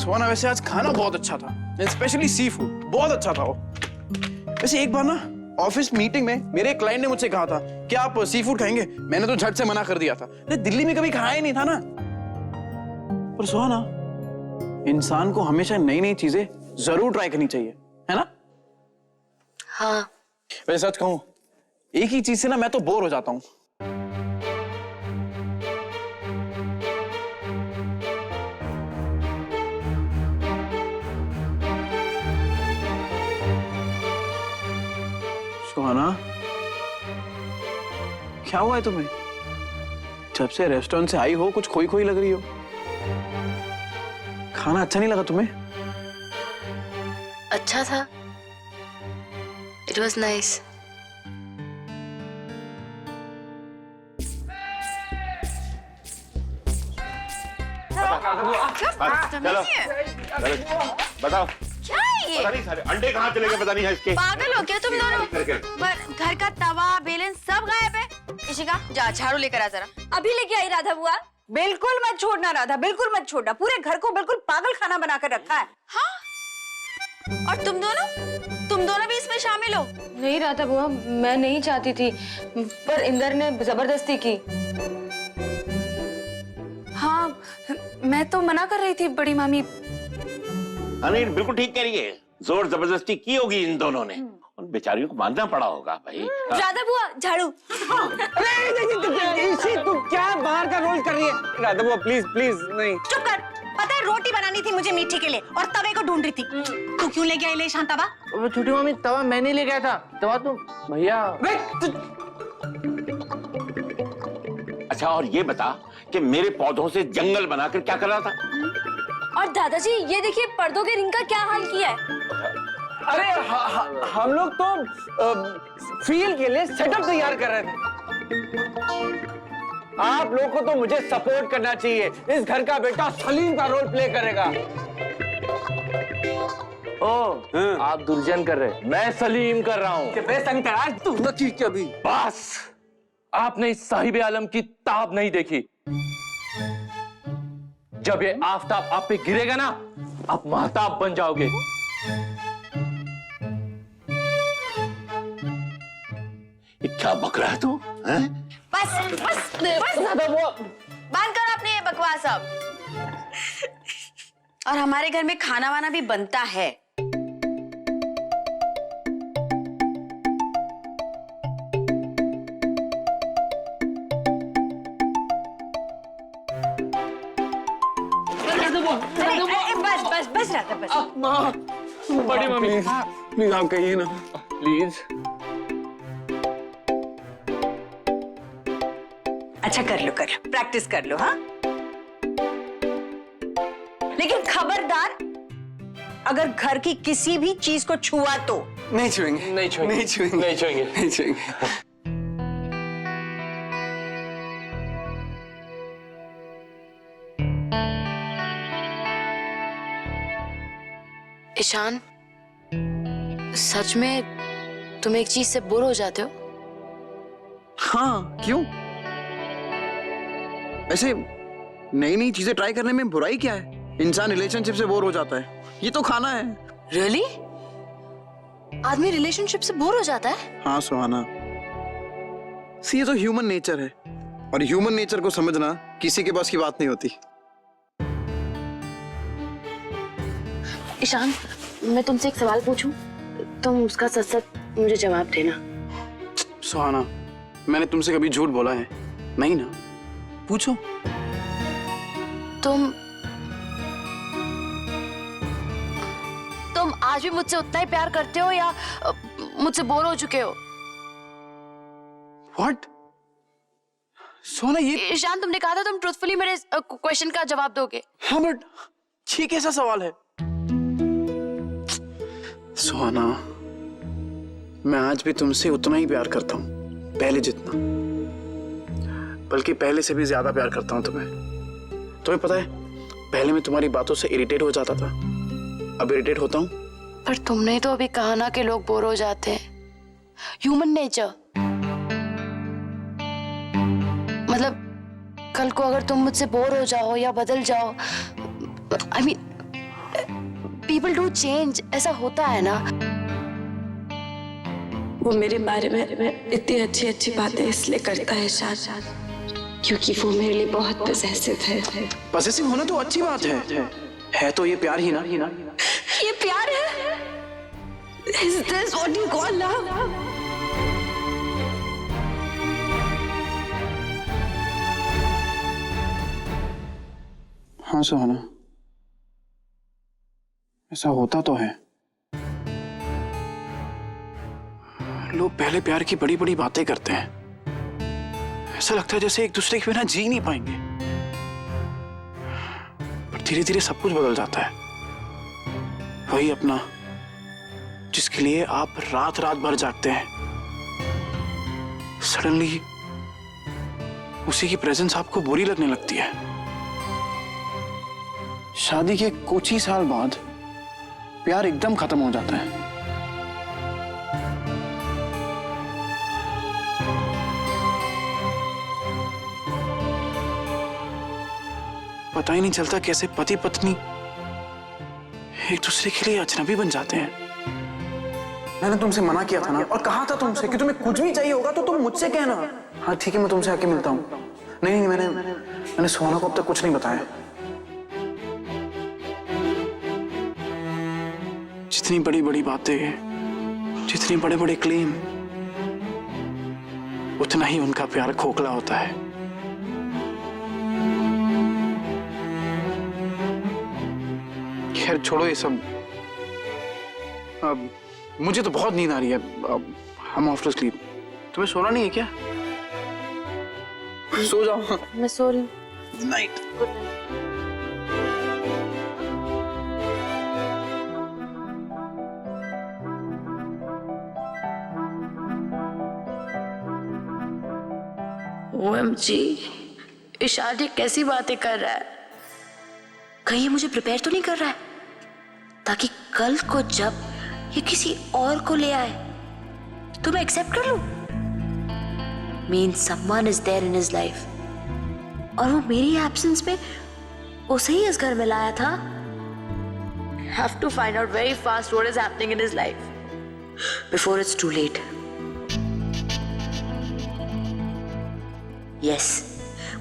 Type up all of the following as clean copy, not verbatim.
सोना वैसे आज खाना बहुत अच्छा था, स्पेशली सी फूड बहुत अच्छा था वो। वैसे एक बार ना ऑफिस मीटिंग में मेरे क्लाइंट ने मुझसे कहा था कि आप सी फूड खाएंगे, मैंने तो झट से मना कर दिया था। दिल्ली में कभी खाया ही नहीं था ना। पर सोना, इंसान को हमेशा नई नई चीजें जरूर ट्राई करनी चाहिए, है ना? हाँ। वैसे सच कहूं, एक ही चीज से ना मैं तो बोर हो जाता हूं। सुहाना, क्या हुआ है तुम्हें? जब से रेस्टोरेंट से आई हो कुछ खोई खोई लग रही हो। खाना अच्छा नहीं लगा तुम्हें? अच्छा था। It was nice. चलो बताओ, क्या है ये? पता नहीं सारे अंडे कहाँ चले गए, पता नहीं है इसके। पागल हो क्या तुम दोनों? पर घर का तवा बेलन सब गायब है। इशिका, जा झाड़ू लेकर आ जरा। अभी लेके आई राधा बुआ। बिल्कुल मत छोड़ना राधा, बिल्कुल मत छोड़ना। पूरे घर को बिल्कुल पागल खाना बना कर रखा है। हाँ? और तुम दोनों भी इसमें शामिल हो? नहीं राधा बुआ, मैं नहीं चाहती थी, पर इंदर ने जबरदस्ती की। हाँ, मैं तो मना कर रही थी बड़ी मामी। नहीं, बिल्कुल ठीक कह रही है। जोर जबरदस्ती की होगी इन दोनों ने, उन बेचारियों को मानना पड़ा होगा भाई। राधा बुआ, झाड़ू। इसी तू क्या बाहर का रोल कर रही है? राधा बुआ प्लीज प्लीज नहीं। चुप कर। पता है रोटी बनानी थी मुझे मीठी के लिए और तवे को ढूंढ रही थी। तू क्यों ले गया ले शांताबा? वो छोटी मम्मी, तवा मैंने ले गया था। तवा तो भैया। अच्छा, और ये बता कि मेरे पौधों से जंगल बनाकर क्या कर रहा था? और दादाजी ये देखिए पर्दों के रिंग का क्या हाल किया है। अरे हम लोग तो फील के लिए सेटअप तैयार कर रहे थे। आप लोगों को तो मुझे सपोर्ट करना चाहिए। इस घर का बेटा सलीम का रोल प्ले करेगा। ओ, आप दुर्जन कर रहे, मैं सलीम कर रहा हूँ। तू तो ठीक है अभी। बस, आपने इस साहिब आलम की ताब नहीं देखी। जब ये आफताब आप पे गिरेगा ना, आप महताब बन जाओगे। ये क्या बक रहा है तू? बस बंद करो अपनी ये बकवास अब। और हमारे घर में खाना वाना भी बनता है। बस राधा बस। बड़ी मम्मी प्लीज आप कहिए ना, प्लीज। अच्छा कर लो प्रैक्टिस कर लो। हाँ, लेकिन खबरदार अगर घर की किसी भी चीज को छुआ तो नहीं छुएंगे, नहीं छुएंगे, नहीं छुएंगे, नहीं छुएंगे, नहीं छुएंगे। ईशान, सच में तुम एक चीज से बोर हो जाते हो? हाँ, क्यों? ऐसे नई नई चीजें ट्राई करने में बुराई क्या है? इंसान रिलेशनशिप से बोर हो जाता है, ये तो खाना है। रियली? आदमी रिलेशनशिप से बोर हो जाता है? हाँ सुहाना, ये तो ह्यूमन नेचर है, और ह्यूमन नेचर को समझना किसी के पास की बात नहीं होती। ईशान, मैं तुमसे एक सवाल पूछूं, तुम उसका सच सच मुझे जवाब देना। सुहाना, मैंने तुमसे कभी झूठ बोला है? नहीं ना, पूछो। तुम आज भी मुझसे उतना ही प्यार करते हो या मुझसे बोर हो चुके हो? What? सोना, ये ईशान, तुमने कहा था तुम ट्रूथफुली मेरे क्वेश्चन का जवाब दोगे। हाँ, बट ये कैसा सवाल है? सुहाना, मैं आज भी तुमसे उतना ही प्यार करता हूँ, पहले जितना, बल्कि पहले से भी ज्यादा प्यार करता हूँ तुम्हें। तुम्हें पता है, पहले मैं तुम्हारी बातों से इरिटेट हो जाता था, अब इरिटेट होता हूँ। पर तुमने तो अभी कहा ना कि लोग बोर हो जाते हैं। Human nature. मतलब कल को अगर तुम मुझसे बोर हो जाओ या बदल जाओ, I mean, people do change. ऐसा होता है ना. वो मेरे बारे में इतनी अच्छी अच्छी बातें इसलिए करता है शायद क्योंकि वो मेरे लिए बहुत पॉसेसिव है. पॉसेसिव होना तो अच्छी बात है तो ये प्यार ही ना. ये प्यार है? Is this what you call love? हाँ सुहाना, ऐसा होता तो है. लोग पहले प्यार की बड़ी बड़ी बातें करते हैं. ऐसा लगता है जैसे एक दूसरे के बिना जी नहीं पाएंगे. पर धीरे धीरे सब कुछ बदल जाता है. वही अपना जिसके लिए आप रात रात भर जागते हैं, सडनली उसी की प्रेजेंस आपको बुरी लगने लगती है. शादी के कुछ ही साल बाद प्यार एकदम खत्म हो जाता है. पता ही नहीं चलता कैसे पति पत्नी एक दूसरे के लिए अजनबी बन जाते हैं. मैंने तुमसे मना किया था ना, और कहा था तुमसे कि तुम्हें कुछ भी चाहिए होगा तो तुम मुझसे कहना. हाँ ठीक है, मैं तुमसे आके मिलता हूँ. नहीं, मैंने सुहाना को अब तक कुछ नहीं बताया. जितनी बड़ी बड़ी बातें, जितने बड़े बड़े क्लेम, उतना ही उनका प्यार खोखला होता है. खैर छोड़ो ये सब. अब मुझे तो बहुत नींद आ रही है. अब हम ऑफ टू स्लीप. तुम्हें सोना नहीं है क्या? सो जाओ. मैं सो रही हूँ. Good night. OMG, इशान ये कैसी बातें कर रहा है? कहीं ये मुझे प्रिपेयर तो नहीं कर रहा है ताकि कल को जब ये किसी और को ले आए तो मैं एक्सेप्ट कर लूं? Means someone is there in his life. और वो मेरी एब्सेंस में उसे ही इस घर में लाया था. Have to find out very fast what is happening in his life before it's too late. Yes,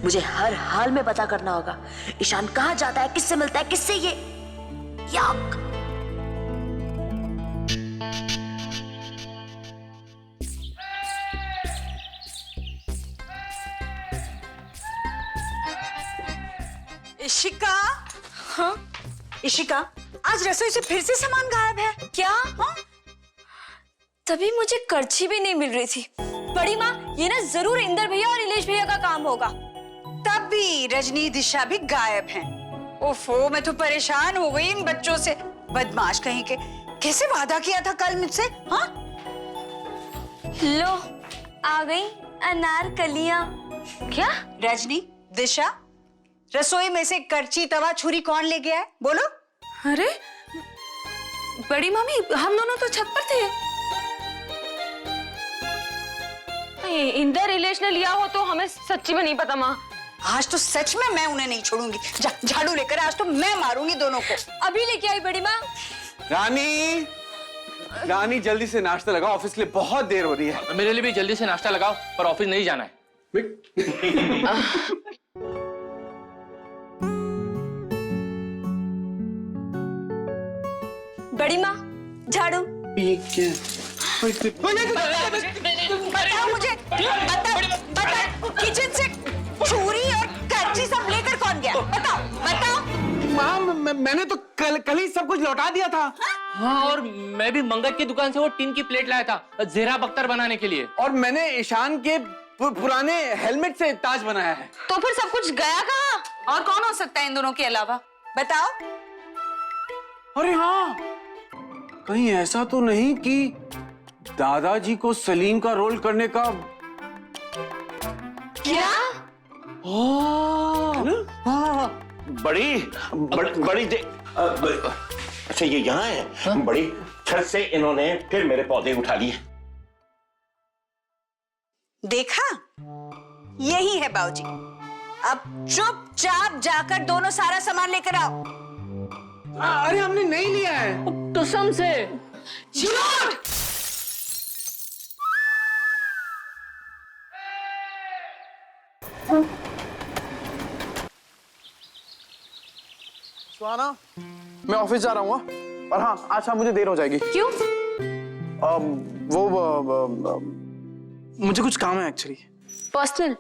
मुझे हर हाल में पता करना होगा ईशान कहाँ जाता है, किससे मिलता है, किससे ये याक. इशिका. हाँ इशिका, आज रसोई से फिर से सामान गायब है क्या? हाँ? तभी मुझे करछी भी नहीं मिल रही थी. बड़ी माँ, ये ना जरूर इंदर भैया और नीलेश भैया का काम होगा. तब भी रजनी दिशा भी गायब हैं. ओफो, मैं तो परेशान हो गई इन बच्चों से. बदमाश कहीं के. कैसे वादा किया था कल मुझसे? हाँ लो आ गई अनारकलियां. क्या? रजनी, दिशा, रसोई में से करची तवा छुरी कौन ले गया है? बोलो. अरे बड़ी मामी, हम दोनों तो छत पर थे. इंदर नीलेश ने लिया हो तो हमें सच्ची में नहीं पता माँ. आज तो सच में मैं उन्हें नहीं छोड़ूंगी. झाड़ू लेकर आज तो मैं मारूंगी दोनों को. अभी लेके आई बड़ी माँ. रानी जल्दी से नाश्ता लगाओ, ऑफिस के लिए बहुत देर हो रही है. मेरे लिए भी जल्दी से नाश्ता लगाओ, पर ऑफिस नहीं जाना है. बड़ी माँ, झाड़ू. ये क्या? बताओ मुझे, बताओ किचन से छुरी और करची सब लेकर कौन गया? बताओ. माँ, मैंने तो कल ही सब कुछ लौटा दिया था. हाँ, और मैं भी मंगत की दुकान से वो टिन की प्लेट लाया था ज़ेरा बख्तर बनाने के लिए. और मैंने ईशान के पुराने हेलमेट से ताज बनाया है. तो फिर सब कुछ गया कहाँ? और कौन हो सकता है इन दोनों के अलावा? बताओ. अरे हाँ, कहीं ऐसा तो नहीं कि दादाजी को सलीम का रोल करने का. क्या? बड़ी अच्छा ये यहाँ है. हाँ? बड़ी छत से इन्होंने फिर मेरे पौधे उठा लिए. देखा, यही है बाबूजी. अब चुपचाप जाकर दोनों सारा सामान लेकर आओ. अरे हमने नहीं लिया है। कसम से। सुहाना, मैं ऑफिस जा रहा हूँ और हाँ आज शाम मुझे देर हो जाएगी। क्यों? मुझे कुछ काम है एक्चुअली। पर्सनल?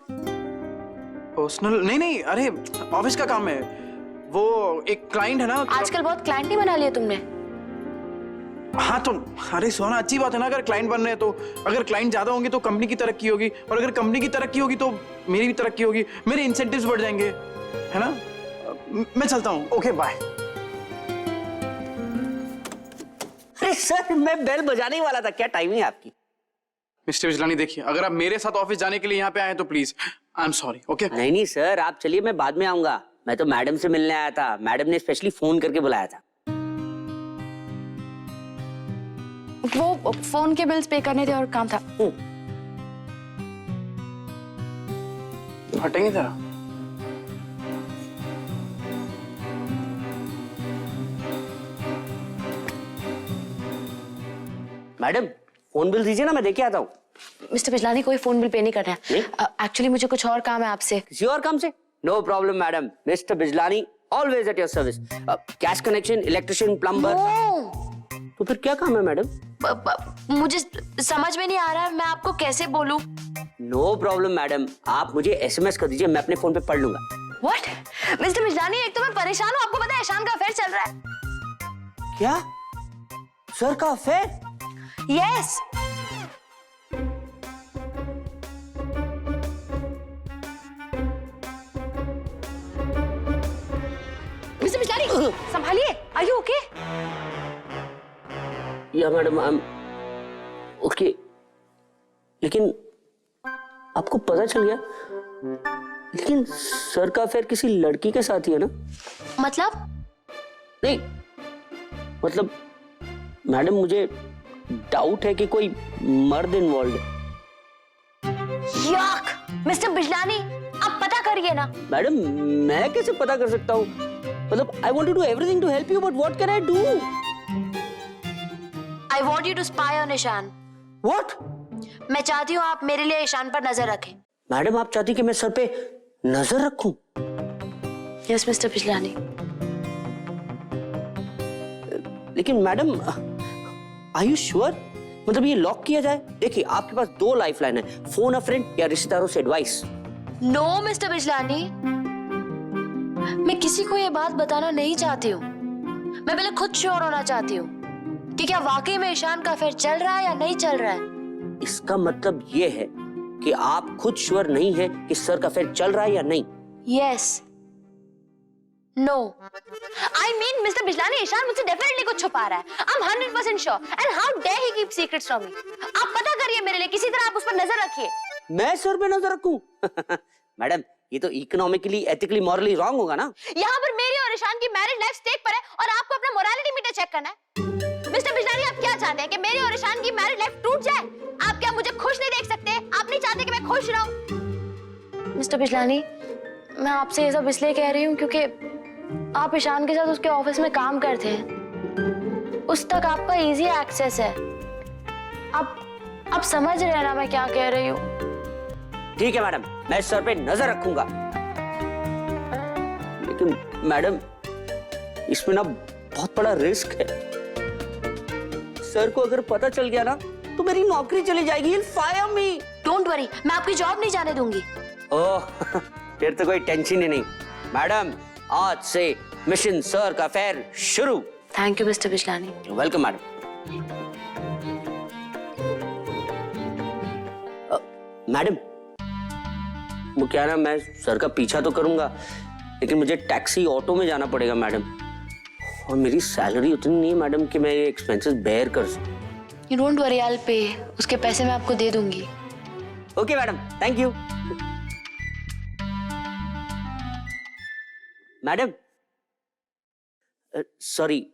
पर्सनल नहीं नहीं, अरे ऑफिस का काम है। वो एक क्लाइंट है ना। आजकल बहुत क्लाइंट नहीं बना लिए तुमने। हाँ तो अरे सुहाना अच्छी बात है ना, अगर क्लाइंट बन रहे हैं तो अगर क्लाइंट ज्यादा होंगे तो कंपनी की तरक्की होगी, और अगर कंपनी की तरक्की होगी तो मेरी भी तरक्की होगी, मेरे इंसेंटिव्स बढ़ जाएंगे, है ना। मैं चलता हूँ, ओके बाय। अरे सर, मैं बेल बजाने ही वाला था। क्या टाइमिंग है आपकी? मिस्टर बिजलानी देखिए, अगर आप मेरे साथ ऑफिस जाने के लिए यहाँ पे आए तो please I am sorry. Okay नहीं नहीं सर, आप चलिए, मैं बाद में आऊंगा। मैं तो मैडम से मिलने आया था। मैडम ने स्पेशली फोन करके बुलाया था। वो फोन के बिल्स पे करने थे और काम था। हटेंगे जरा। मैडम फोन बिल दीजिए ना, मैं देके आता हूँ। मिस्टर बिजलानी, कोई फोन बिल पे नहीं करना है। एक्चुअली मुझे कुछ और काम है आपसे। किसी और काम से? No problem madam. Mister Bijlani always at your service. Cash connection, electrician, plumber. तो फिर क्या काम है मैडम? मुझे समझ में नहीं आ रहा है, मैं आपको कैसे बोलूं। नो प्रॉब्लम मैडम, आप मुझे एसएमएस कर दीजिए, मैं अपने फोन पे पढ़ लूंगा। व्हाट? मिस्टर बिजलानी, एक तो मैं परेशान हूँ, आपको पता है ईशान का अफेयर चल रहा है। क्या? सर का अफेयर? यस। मिस्टर बिजलानी, संभालिए। Are you okay? या मैडम आई एम ओके। लेकिन आपको पता चल गया? लेकिन सर का अफेयर किसी लड़की के साथ ही है ना? मतलब? नहीं मतलब मैडम, मुझे डाउट है कि कोई मर्द इन्वॉल्व है। याक! मिस्टर बिजलानी, आप पता करिए ना। मैडम मैं कैसे पता कर सकता हूँ? मतलब I want to do everything to help you, but what can I do? I want you to spy on Ishaan. What? मैं चाहती हूँ आप मेरे लिए ईशान पर नजर रखें। मैडम आप चाहती कि मैं सर पे नजर रखूं? Yes mister Bijlani. लेकिन मैडम आर यू श्योर? मतलब ये लॉक किया जाए? देखिए आपके पास दो लाइफलाइन है, फोन अ फ्रेंड या रिश्तेदारों से एडवाइस। नो मिस्टर बिजलानी, मैं किसी को ये बात बताना नहीं चाहती हूँ। मैं पहले खुद श्योर होना चाहती हूँ कि क्या वाकई में ईशान का अफेयर चल रहा है या नहीं चल रहा है। इसका मतलब ये है कि आप खुद श्योर नहीं है कि सर का अफेयर चल रहा है या नहीं? Yes. No I mean mister Bijlani, Ishaan मुझसे डेफिनेटली कुछ छुपा रहा है। I am 100% sure and how dare he keep secrets from me. आप पता करिए मेरे लिए, किसी तरह आप उस पर नजर रखिए। मैं सर पे नजर रखूं? मैडम ये तो इकोनॉमिकली, एथिकली, मॉरली रॉन्ग होगा ना? यहाँ पर मेरी और ईशान की मैरिज लाइफ स्टेक पर है और आपको अपना मोरालिटी मीटर चेक करना है। मिस्टर बिजलानी, आप क्या चाहते हैं कि मेरी और ईशान की मैरिज लाइफ टूट जाए? आप क्या मुझे खुश नहीं देख सकते? आप नहीं चाहते कि मैं खुश रहूं? मिस्टर बिजलानी, मैं आपसे ये सब इसलिए कह रही हूँ क्योंकि आप ईशान के साथ उसके ऑफिस में काम करते हैं, उस तक आपका इजी एक्सेस है। आप समझ रहे हैं ना मैं क्या कह रही हूँ? ठीक है मैडम, मैं सर पे नजर रखूंगा। लेकिन मैडम इसमें ना बहुत बड़ा रिस्क है। सर को अगर पता चल गया ना तो मेरी नौकरी चली जाएगी। He'll fire me. Don't worry, मैं आपकी जॉब नहीं जाने दूंगी। ओह फिर तो कोई टेंशन ही नहीं। मैडम आज से मिशन सर का अफेयर शुरू। Thank you mister Bijlani. Welcome madam. Madam वो क्या ना, मैं सर का पीछा तो करूंगा लेकिन मुझे टैक्सी ऑटो में जाना पड़ेगा मैडम, और मेरी सैलरी उतनी नहीं है मैडम कि मैं ये एक्सपेंसेस बेयर कर सकूं। You don't worry, I will pay. उसके पैसे मैं आपको दे दूंगी। Okay madam, thank you. Madam sorry,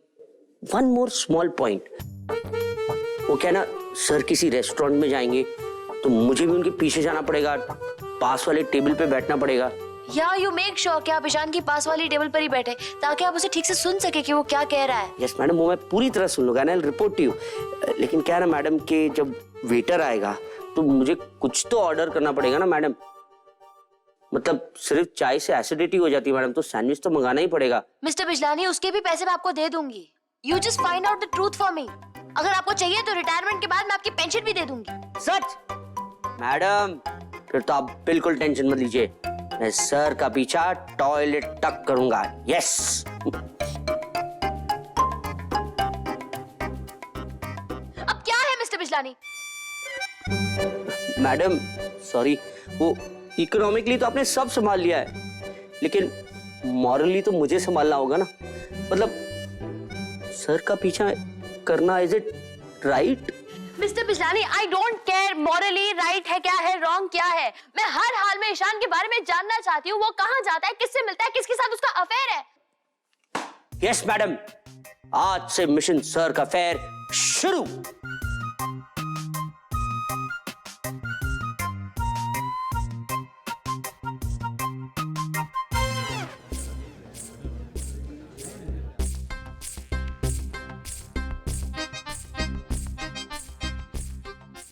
one more small point. वो क्या ना, सर किसी रेस्टोरेंट में जाएंगे तो मुझे भी उनके पीछे जाना पड़ेगा, पास वाले टेबल पे बैठना पड़ेगा। या यू मेक श्योर कि आप ईशान की पास वाली टेबल पर ही बैठे ताकि आप उसे ठीक से सुन सके कि वो क्या कह रहा है। यस मैडम, वो मैं पूरी तरह सुन लूंगा, आई रिपोर्ट टू यू। लेकिन क्या है ना मैडम कि जब वेटर आएगा तो मुझे कुछ तो ऑर्डर करना पड़ेगा ना मैडम। मतलब सिर्फ चाय से एसिडिटी हो जाती है मैडम, तो सैंडविच तो मंगाना ही पड़ेगा। मिस्टर बिजलानी, उसके भी पैसे मैं आपको दे दूंगी। You just find out the truth for me. अगर आपको चाहिए तो रिटायरमेंट के बाद मैं आपकी पेंशन भी दे दूंगी। सच? मैडम फिर तो आप बिल्कुल टेंशन मत लीजिए, मैं सर का पीछा टॉयलेट तक करूंगा। यस। अब क्या है मिस्टर बिजलानी? मैडम सॉरी, वो इकोनॉमिकली तो आपने सब संभाल लिया है, लेकिन मॉरली तो मुझे संभालना होगा ना। मतलब सर का पीछा करना, is it right? Mister Bijlani, I don't care morally right है क्या है, रॉन्ग क्या है। मैं हर हाल में ईशान के बारे में जानना चाहती हूँ। वो कहाँ जाता है, किससे मिलता है, किसके साथ उसका अफेयर है। यस मैडम, आज से मिशन सर का अफेयर शुरू।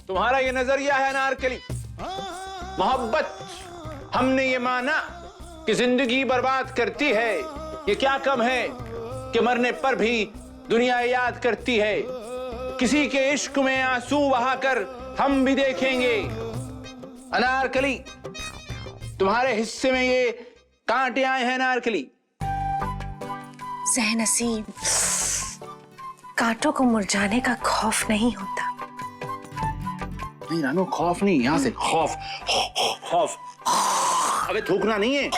तुम्हारा ये नजरिया है अनारकली। मोहब्बत हमने ये माना कि जिंदगी बर्बाद करती है, ये क्या कम है कि मरने पर भी दुनिया याद करती है। किसी के इश्क में आंसू बहाकर हम भी देखेंगे। अनारकली, तुम्हारे हिस्से में ये कांटे आए हैं अनारकली। सहनसीब, कांटों को मुरझाने का खौफ नहीं होता। नहीं रानो, खौफ नहीं, यहाँ से खौफ। खौफ। अबे थूकना नहीं है,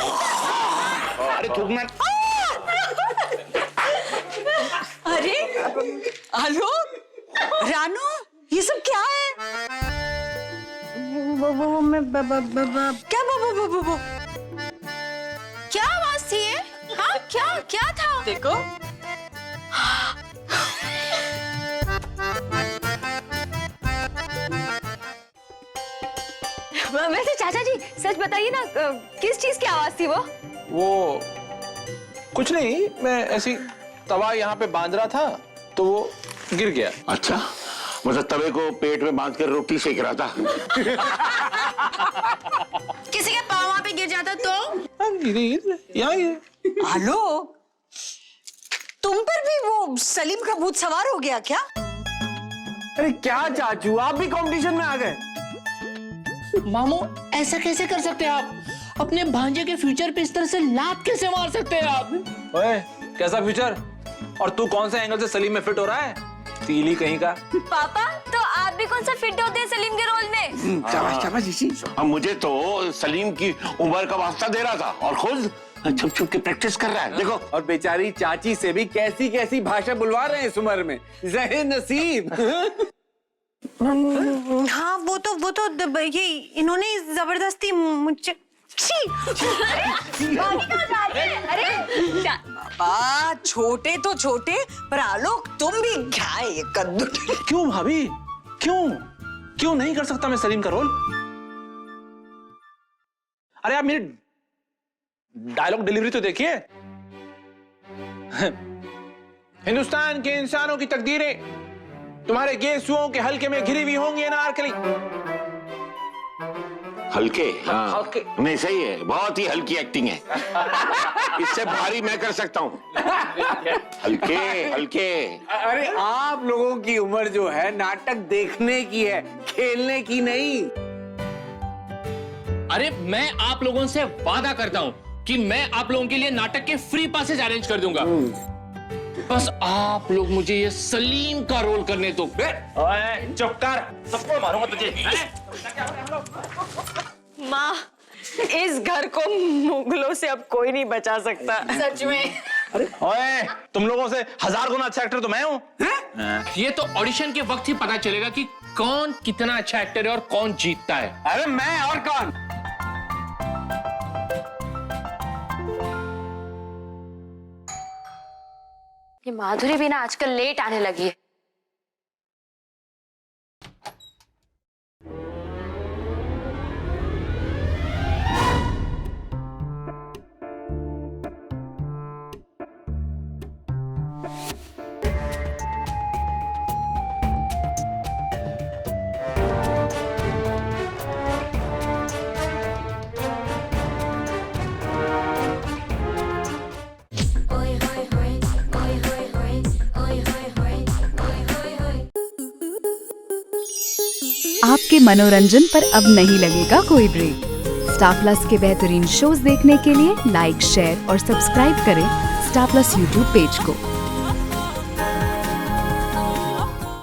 अरे थूकना। अरे आलोक, रानू, ये सब क्या है? क्या आवाज थी ये? हाँ, क्या था? देखो, वैसे चाचा जी सच बताइए ना, किस चीज की आवाज थी वो कुछ नहीं, मैं ऐसी तवा यहाँ पे बांध रहा था तो वो गिर गया। अच्छा, मतलब तवे को पेट में बांध कर रोटी सेक रहा था। किसी के पाँव पे गिर जाता तो? यहाँ आलोक, तुम पर भी वो सलीम का भूत सवार हो गया क्या? अरे क्या चाचू, आप भी कंपटीशन में आ गए? मामू, ऐसा कैसे कर सकते हैं आप? अपने भांजे के फ्यूचर पे इस तरह से लात कैसे मार सकते हैं आप? ओए, कैसा फ्यूचर? और तू कौन से एंगल से सलीम में फिट हो रहा है? तीली कहीं का। पापा, तो आप भी कौन सा फिट होते हैं सलीम के रोल में? शाबाश शाबाश इसी। अब मुझे तो सलीम की उम्र का वास्ता दे रहा था और खुद छुप छुप के प्रैक्टिस कर रहा है। देखो, और बेचारी चाची से भी कैसी कैसी भाषा बुलवा रहे हैं इस उम्र में। ज़हे नसीब। हाँ वो तो ये इन्होंने जबरदस्ती मुझे बाबा, छोटे तो छोटे, पर आलोक तुम भी क्या है ये कद्दू? क्यों भाभी, क्यों नहीं कर सकता मैं सलीम का रोल? अरे आप मेरी डायलॉग डिलीवरी तो देखिए। हिंदुस्तान के इंसानों की तकदीरें तुम्हारे गेसुओं के हल्के में घिरी हुई होंगी अनारकली। हल्के? हाँ, हल्के। नहीं सही है, बहुत ही हल्की एक्टिंग है। इससे भारी मैं कर सकता हूँ। हल्के हल्के। अरे आप लोगों की उम्र जो है नाटक देखने की है, खेलने की नहीं। अरे मैं आप लोगों से वादा करता हूँ कि मैं आप लोगों के लिए नाटक के फ्री पासेज अरेंज कर दूंगा। बस आप लोग मुझे ये सलीम का रोल करने दो। ओए, चुप कर, सबको मारूंगा तुझे। माँ, इस घर को मुगलों से अब कोई नहीं बचा सकता। सच में। ओए, तुम लोगों से 1000 गुना अच्छा एक्टर तो मैं हूँ। ये तो ऑडिशन के वक्त ही पता चलेगा कि कौन कितना अच्छा एक्टर है और कौन जीतता है। अरे मैं और कौन? ये माधुरी भी ना आजकल लेट आने लगी है। आपके मनोरंजन पर अब नहीं लगेगा कोई ब्रेक। स्टार प्लस के बेहतरीन शोज देखने के लिए लाइक, शेयर और सब्सक्राइब करें स्टार प्लस यूट्यूब पेज को।